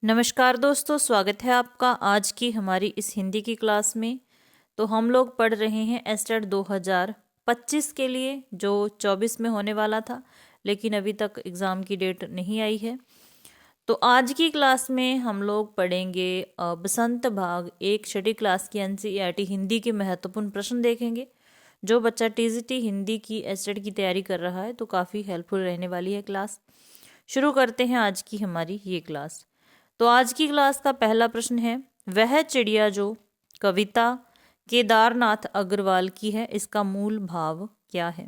नमस्कार दोस्तों, स्वागत है आपका आज की हमारी इस हिंदी की क्लास में। तो हम लोग पढ़ रहे हैं एस्टेट 2025 के लिए, जो 24 में होने वाला था, लेकिन अभी तक एग्ज़ाम की डेट नहीं आई है। तो आज की क्लास में हम लोग पढ़ेंगे बसंत भाग एक छठी क्लास की एनसीईआरटी हिंदी के महत्वपूर्ण प्रश्न देखेंगे। जो बच्चा टीजीटी हिंदी की एस्टेट की तैयारी कर रहा है तो काफ़ी हेल्पफुल रहने वाली है क्लास। शुरू करते हैं आज की हमारी ये क्लास। तो आज की क्लास का पहला प्रश्न है, वह चिड़िया जो कविता केदारनाथ अग्रवाल की है, इसका मूल भाव क्या है।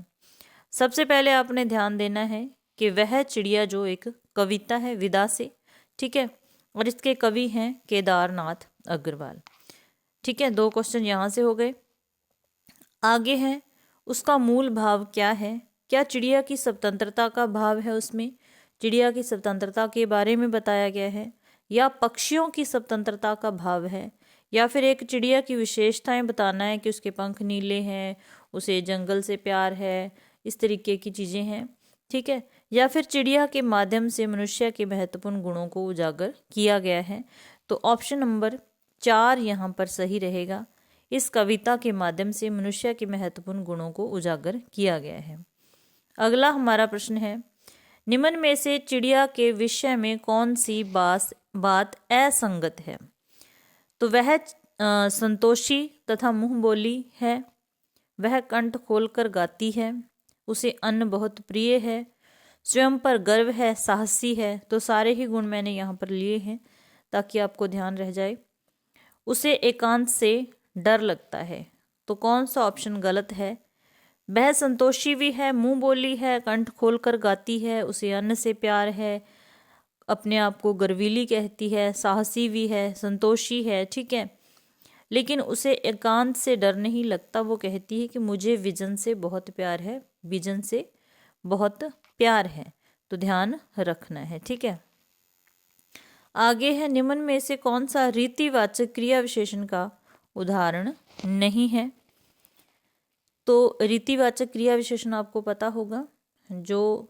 सबसे पहले आपने ध्यान देना है कि वह चिड़िया जो एक कविता है विदा से, ठीक है, और इसके कवि हैं केदारनाथ अग्रवाल। ठीक है, 2 क्वेश्चन यहाँ से हो गए। आगे है, उसका मूल भाव क्या है। क्या चिड़िया की स्वतंत्रता का भाव है, उसमें चिड़िया की स्वतंत्रता के बारे में बताया गया है, या पक्षियों की स्वतंत्रता का भाव है, या फिर एक चिड़िया की विशेषताएं बताना है कि उसके पंख नीले हैं, उसे जंगल से प्यार है, इस तरीके की चीज़ें हैं। ठीक है, या फिर चिड़िया के माध्यम से मनुष्य के महत्वपूर्ण गुणों को उजागर किया गया है। तो ऑप्शन नंबर 4 यहाँ पर सही रहेगा। इस कविता के माध्यम से मनुष्य के महत्वपूर्ण गुणों को उजागर किया गया है। अगला हमारा प्रश्न है, निम्न में से चिड़िया के विषय में कौन सी बात असंगत है। तो वह संतोषी तथा मुंह बोली है, वह कंठ खोलकर गाती है, उसे अन्न बहुत प्रिय है, स्वयं पर गर्व है, साहसी है। तो सारे ही गुण मैंने यहाँ पर लिए हैं ताकि आपको ध्यान रह जाए। उसे एकांत से डर लगता है। तो कौन सा ऑप्शन गलत है। वह संतोषी भी है, मुंह बोली है, कंठ खोलकर गाती है, उसे अन्न से प्यार है, अपने आप को गर्वीली कहती है, साहसी भी है, संतोषी है, ठीक है, लेकिन उसे एकांत से डर नहीं लगता। वो कहती है कि मुझे विजन से बहुत प्यार है, विजन से बहुत प्यार है। तो ध्यान रखना है, ठीक है। आगे है, निम्न में से कौन सा रीतिवाचक क्रिया विशेषण का उदाहरण नहीं है। तो रीतिवाचक क्रिया विशेषण आपको पता होगा, जो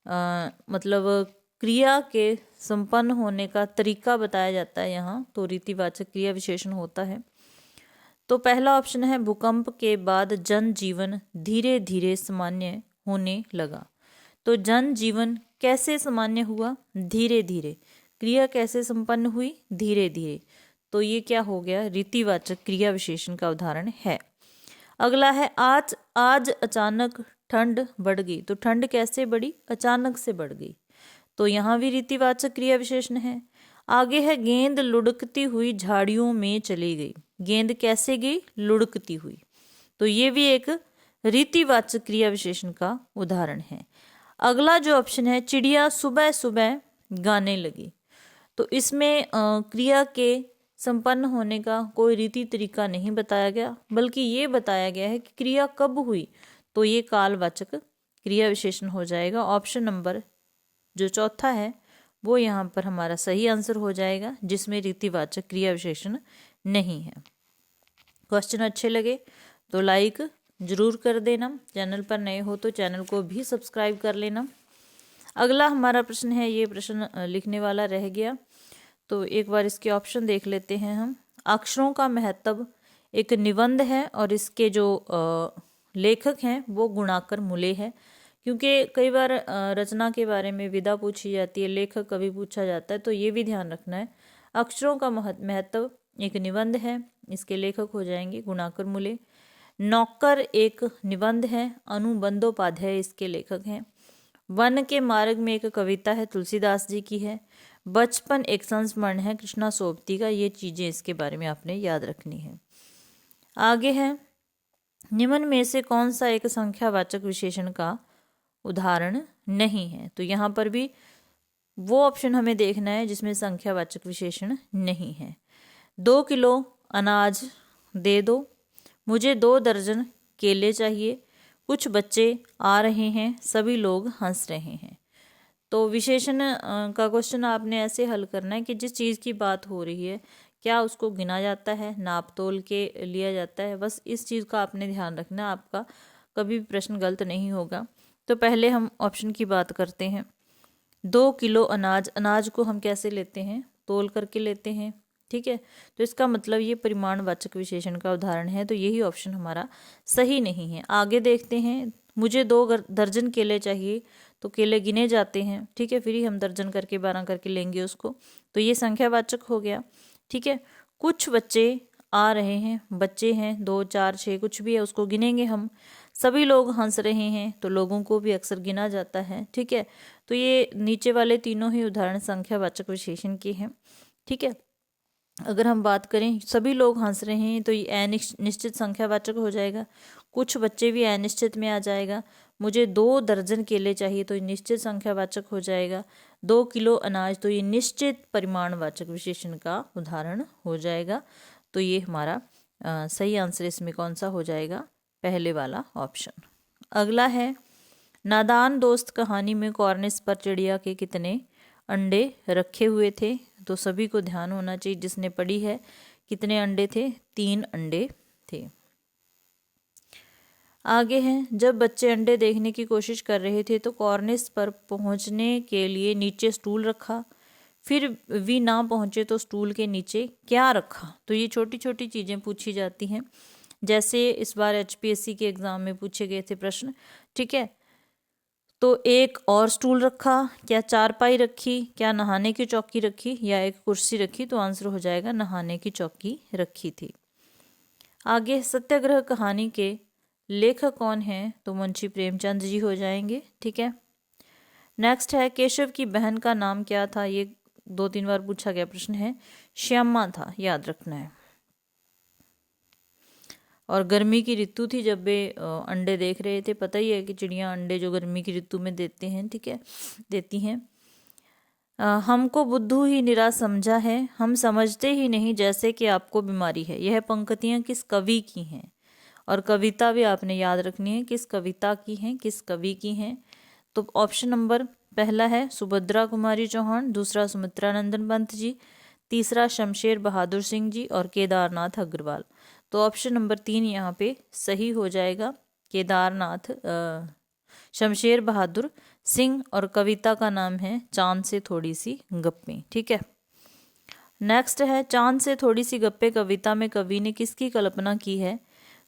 मतलब क्रिया के संपन्न होने का तरीका बताया जाता है यहाँ, तो रीतिवाचक क्रिया विशेषण होता है। तो पहला ऑप्शन है, भूकंप के बाद जनजीवन धीरे धीरे सामान्य होने लगा। तो जनजीवन कैसे सामान्य हुआ, धीरे धीरे। क्रिया कैसे संपन्न हुई, धीरे धीरे। तो ये क्या हो गया, रीतिवाचक क्रिया विशेषण का उदाहरण है। अगला है, आज अचानक ठंड बढ़ गई। तो ठंड कैसे बढ़ी, अचानक से बढ़ गई। तो यहाँ भी रीतिवाचक क्रिया विशेषण है। आगे है, गेंद लुढ़कती हुई झाड़ियों में चली गई। गेंद कैसे गई, लुढ़कती हुई। तो ये भी एक रीतिवाचक क्रिया विशेषण का उदाहरण है। अगला जो ऑप्शन है, चिड़िया सुबह सुबह गाने लगी। तो इसमें क्रिया के संपन्न होने का कोई रीति तरीका नहीं बताया गया, बल्कि ये बताया गया है कि क्रिया कब हुई। तो ये कालवाचक क्रिया विशेषण हो जाएगा। ऑप्शन नंबर जो चौथा है वो यहाँ पर हमारा सही आंसर हो जाएगा, जिसमें रीतिवाचक क्रिया विशेषण नहीं है। क्वेश्चन अच्छे लगे तो लाइक जरूर कर देना, चैनल पर नए हो तो चैनल को भी सब्सक्राइब कर लेना। अगला हमारा प्रश्न है, ये प्रश्न लिखने वाला रह गया, तो एक बार इसके ऑप्शन देख लेते हैं हम। अक्षरों का महत्व एक निबंध है, और इसके जो लेखक हैं वो गुणाकर मुले है। क्योंकि कई बार रचना के बारे में विधा पूछी जाती है, लेखक कभी पूछा जाता है, तो ये भी ध्यान रखना है। अक्षरों का महत्व एक निबंध है, इसके लेखक हो जाएंगे गुणाकर मुले। नौकर एक निबंध है, अनुबंधोपाध्याय इसके लेखक हैं। वन के मार्ग में एक कविता है, तुलसीदास जी की है। बचपन एक संस्मरण है, कृष्णा सोबती का। ये चीज़ें इसके बारे में आपने याद रखनी है। आगे है, निम्न में से कौन सा एक संख्यावाचक विशेषण का उदाहरण नहीं है। तो यहाँ पर भी वो ऑप्शन हमें देखना है जिसमें संख्यावाचक विशेषण नहीं है। 2 किलो अनाज दे दो, मुझे 2 दर्जन केले चाहिए, कुछ बच्चे आ रहे हैं, सभी लोग हंस रहे हैं। तो विशेषण का क्वेश्चन आपने ऐसे हल करना है कि जिस चीज़ की बात हो रही है, क्या उसको गिना जाता है, नाप तोल के लिया जाता है, बस इस चीज़ का आपने ध्यान रखना, आपका कभी भी प्रश्न गलत नहीं होगा। तो पहले हम ऑप्शन की बात करते हैं। 2 किलो अनाज, अनाज को हम कैसे लेते हैं, तोल करके लेते हैं, ठीक है। तो इसका मतलब ये परिमाणवाचक विशेषण का उदाहरण है, तो यही ऑप्शन हमारा सही नहीं है। आगे देखते हैं, मुझे 2 दर्जन केले चाहिए, तो केले गिने जाते हैं, ठीक है, फिर ही हम दर्जन करके 12 करके लेंगे उसको, तो ये संख्यावाचक हो गया, ठीक है। कुछ बच्चे आ रहे हैं, बच्चे हैं 2 4 6 कुछ भी है, उसको गिनेंगे हम। सभी लोग हंस रहे हैं, तो लोगों को भी अक्सर गिना जाता है, ठीक है। तो ये नीचे वाले तीनों ही उदाहरण संख्यावाचक विशेषण के हैं, ठीक है। अगर हम बात करें सभी लोग हंस रहे हैं, तो ये अनिश्चित संख्यावाचक हो जाएगा। कुछ बच्चे भी अनिश्चित में आ जाएगा। मुझे 2 दर्जन केले चाहिए, तो ये निश्चित संख्यावाचक हो जाएगा। 2 किलो अनाज, तो ये निश्चित परिमाणवाचक विशेषण का उदाहरण हो जाएगा। तो ये हमारा सही आंसर इसमें कौन सा हो जाएगा, पहले वाला ऑप्शन। अगला है, नादान दोस्त कहानी में कॉर्निस पर चिड़िया के कितने अंडे रखे हुए थे। तो सभी को ध्यान होना चाहिए जिसने पढ़ी है, कितने अंडे थे, 3 अंडे थे। आगे हैं, जब बच्चे अंडे देखने की कोशिश कर रहे थे तो कॉर्निस पर पहुंचने के लिए नीचे स्टूल रखा, फिर भी ना पहुंचे तो स्टूल के नीचे क्या रखा। तो ये छोटी छोटी चीज़ें पूछी जाती हैं, जैसे इस बार HPSC के एग्ज़ाम में पूछे गए थे प्रश्न, ठीक है। तो एक और स्टूल रखा, क्या चारपाई रखी, क्या नहाने की चौकी रखी, या एक कुर्सी रखी। तो आंसर हो जाएगा नहाने की चौकी रखी थी। आगे, सत्याग्रह कहानी के लेखक कौन हैं, तो मुंशी प्रेमचंद जी हो जाएंगे, ठीक है। नेक्स्ट है, केशव की बहन का नाम क्या था। ये 2-3 बार पूछा गया प्रश्न है, श्यामा था, याद रखना है। और गर्मी की ऋतु थी जब वे अंडे देख रहे थे। पता ही है कि चिड़िया अंडे जो गर्मी की ऋतु में देते हैं, ठीक है, देती हैं। हमको बुद्धू ही निरा समझा है, हम समझते ही नहीं जैसे कि आपको बीमारी है। यह पंक्तियाँ किस कवि की हैं, और कविता भी आपने याद रखनी है, किस कविता की हैं, किस कवि की हैं। तो ऑप्शन नंबर पहला है सुभद्रा कुमारी चौहान, दूसरा सुमित्रानंदन पंत जी, तीसरा शमशेर बहादुर सिंह जी, और केदारनाथ अग्रवाल। तो ऑप्शन नंबर 3 यहाँ पे सही हो जाएगा, केदारनाथ शमशेर बहादुर सिंह, और कविता का नाम है चांद से थोड़ी सी गप्पें, ठीक है। नेक्स्ट है, चांद से थोड़ी सी गप्पें कविता में कवि ने किसकी कल्पना की है,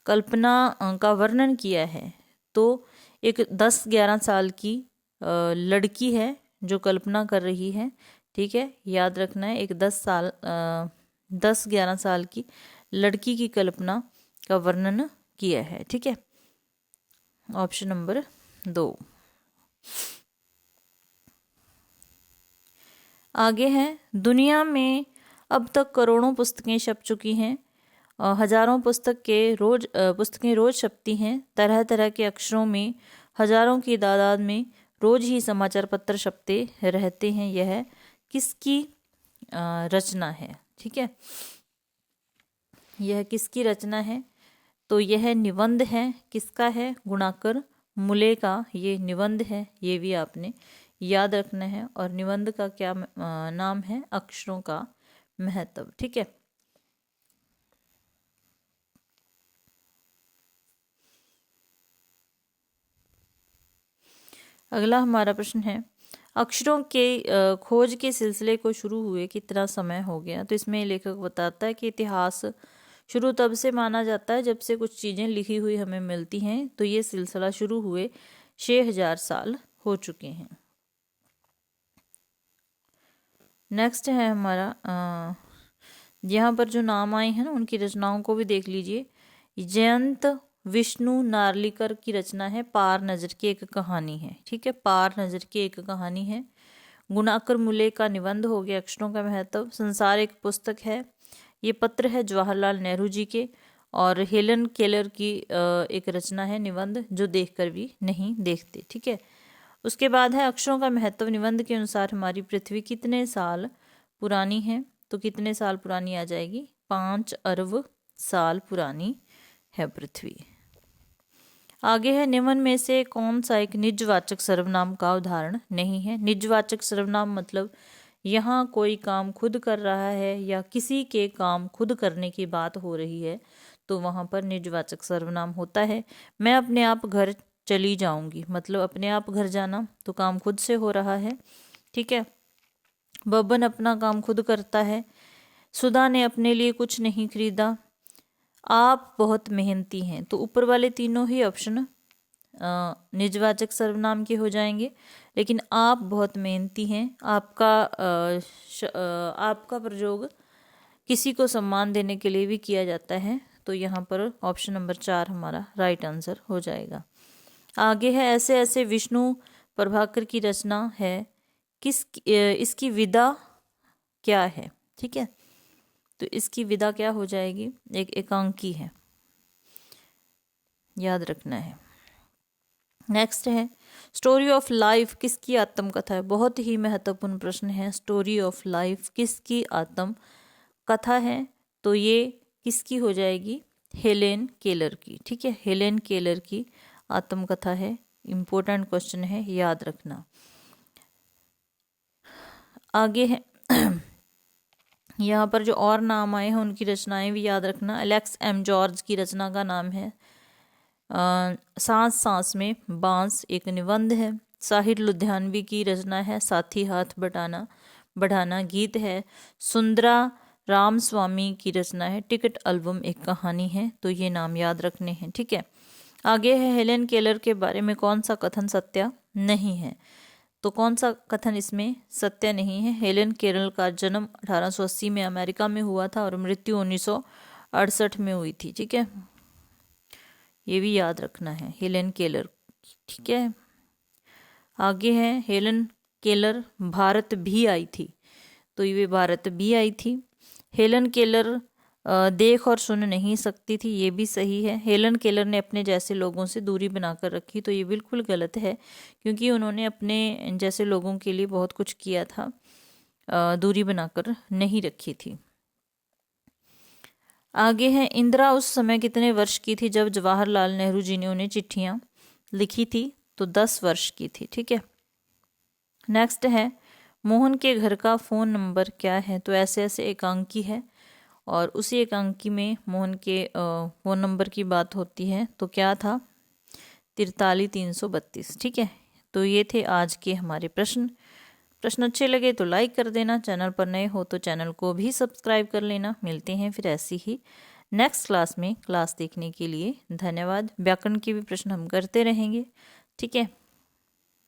कल्पना का वर्णन किया है। तो एक 10-11 साल की लड़की है जो कल्पना कर रही है, ठीक है, याद रखना है। एक 10-11 साल की लड़की की कल्पना का वर्णन किया है, ठीक है। Option number 2। आगे है, दुनिया में अब तक करोड़ों पुस्तकें छप चुकी हैं, हजारों पुस्तकें रोज छपती हैं, तरह तरह के अक्षरों में हजारों की तादाद में रोज ही समाचार पत्र छपते रहते हैं। यह किसकी रचना है, ठीक है, यह किसकी रचना है। तो यह निबंध है, किसका है, गुणाकर मुले का ये निबंध है, ये भी आपने याद रखना है। और निबंध का क्या नाम है, अक्षरों का महत्व, ठीक है। अगला हमारा प्रश्न है, अक्षरों के खोज के सिलसिले को शुरू हुए कितना समय हो गया। तो इसमें लेखक बताता है कि इतिहास शुरू तब से माना जाता है जब से कुछ चीज़ें लिखी हुई हमें मिलती हैं। तो ये सिलसिला शुरू हुए 6000 साल हो चुके हैं। नेक्स्ट है हमारा, यहाँ पर जो नाम आए हैं ना उनकी रचनाओं को भी देख लीजिए। जयंत विष्णु नार्लिकर की रचना है पार नज़र की एक कहानी है, ठीक है, पार नज़र की एक कहानी है। गुणाकर मुले का निबंध हो गया अक्षरों का महत्व। संसार एक पुस्तक है, ये पत्र है जवाहरलाल नेहरू जी के। और हेलन केलर की एक रचना है निबंध, जो देखकर भी नहीं देखते, ठीक है। उसके बाद है अक्षरों का महत्व। निबंध के अनुसार हमारी पृथ्वी कितने साल पुरानी है। तो कितने साल पुरानी आ जाएगी, 5 अरब साल पुरानी है पृथ्वी। आगे है, निम्न में से कौन सा एक निजवाचक सर्वनाम का उदाहरण नहीं है। निजवाचक सर्वनाम मतलब यहाँ कोई काम खुद कर रहा है या किसी के काम खुद करने की बात हो रही है, तो वहाँ पर निजवाचक सर्वनाम होता है। मैं अपने आप घर चली जाऊंगी, मतलब अपने आप घर जाना, तो काम खुद से हो रहा है, ठीक है। बब्बन अपना काम खुद करता है। सुधा ने अपने लिए कुछ नहीं खरीदा। आप बहुत मेहनती हैं। तो ऊपर वाले तीनों ही ऑप्शन निजवाचक सर्वनाम के हो जाएंगे, लेकिन आप बहुत मेहनती हैं, आपका प्रयोग किसी को सम्मान देने के लिए भी किया जाता है। तो यहाँ पर ऑप्शन नंबर 4 हमारा राइट आंसर हो जाएगा। आगे है ऐसे ऐसे विष्णु प्रभाकर की रचना है, इसकी विधा क्या है। ठीक है, तो इसकी विधा क्या हो जाएगी, एक एकांकी है, याद रखना है। नेक्स्ट है स्टोरी ऑफ लाइफ किसकी आत्मकथा है। बहुत ही महत्वपूर्ण प्रश्न है। स्टोरी ऑफ लाइफ किसकी आत्मकथा है, तो ये किसकी हो जाएगी, हेलेन केलर की। ठीक है, हेलेन केलर की आत्मकथा है। इम्पोर्टेंट क्वेश्चन है, याद रखना। आगे है यहाँ पर जो और नाम आए हैं उनकी रचनाएं भी याद रखना। एलेक्स एम जॉर्ज की रचना का नाम है सांस सांस में बांस, एक निबंध है। साहिर लुधियानवी की रचना है साथी हाथ बढ़ाना, गीत है। सुंदरा रामस्वामी की रचना है टिकट एल्बम, एक कहानी है। तो ये नाम याद रखने हैं। ठीक है, आगे है हेलेन केलर के बारे में कौन सा कथन सत्य नहीं है। तो कौन सा कथन इसमें सत्य नहीं है। हेलेन केलर का जन्म 1880 में अमेरिका में हुआ था और मृत्यु 1968 में हुई थी। ठीक है, ये भी याद रखना है, हेलेन केलर। ठीक है, आगे है हेलेन केलर भारत भी आई थी। तो ये भारत भी आई थी। हेलेन केलर देख और सुन नहीं सकती थी, ये भी सही है। हेलेन केलर ने अपने जैसे लोगों से दूरी बनाकर रखी, तो ये बिल्कुल गलत है, क्योंकि उन्होंने अपने जैसे लोगों के लिए बहुत कुछ किया था, दूरी बनाकर नहीं रखी थी। आगे है इंदिरा उस समय कितने वर्ष की थी जब जवाहरलाल नेहरू जी ने उन्हें चिट्ठियां लिखी थी। तो 10 वर्ष की थी। ठीक है, नेक्स्ट है मोहन के घर का फ़ोन नंबर क्या है। तो ऐसे ऐसे एकांकी है और उसी एकांकी में मोहन के फ़ोन नंबर की बात होती है। तो क्या था, 43 332। ठीक है, तो ये थे आज के हमारे प्रश्न अच्छे लगे तो लाइक कर देना, चैनल पर नए हो तो चैनल को भी सब्सक्राइब कर लेना। मिलते हैं फिर ऐसी ही नेक्स्ट क्लास में। क्लास देखने के लिए धन्यवाद। व्याकरण के भी प्रश्न हम करते रहेंगे। ठीक है।